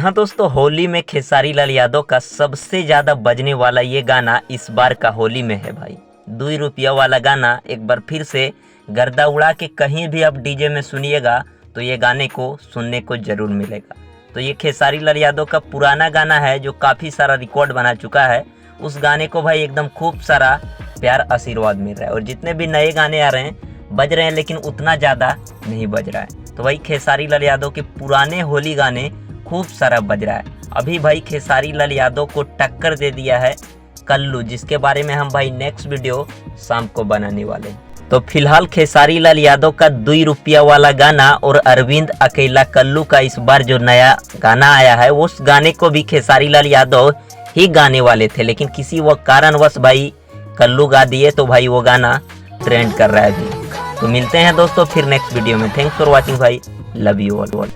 हाँ दोस्तों, होली में खेसारी लाल यादव का सबसे ज़्यादा बजने वाला ये गाना इस बार का होली में है भाई। 2 रुपया वाला गाना एक बार फिर से गर्दा उड़ा के कहीं भी आप डीजे में सुनिएगा तो ये गाने को सुनने को ज़रूर मिलेगा। तो ये खेसारी लाल यादव का पुराना गाना है जो काफ़ी सारा रिकॉर्ड बना चुका है। उस गाने को भाई एकदम खूब सारा प्यार आशीर्वाद मिल रहा है और जितने भी नए गाने आ रहे हैं बज रहे हैं लेकिन उतना ज़्यादा नहीं बज रहा है। तो भाई खेसारी लाल यादव के पुराने होली गाने खूब सारा बज रहा है। अभी भाई खेसारी लाल यादव को टक्कर दे दिया है कल्लू, जिसके बारे में हम भाई नेक्स्ट वीडियो शाम को बनाने वाले हैं। तो फिलहाल खेसारी लाल यादव का 2 रुपया वाला गाना और अरविंद अकेला कल्लू का इस बार जो नया गाना आया है उस गाने को भी खेसारी लाल यादव ही गाने वाले थे, लेकिन किसी वो कारणवश भाई कल्लू गा दिए तो भाई वो गाना ट्रेंड कर रहा है अभी। तो मिलते हैं दोस्तों फिर नेक्स्ट वीडियो में। थैंक्स फॉर वॉचिंग भाई, लव यू ऑल।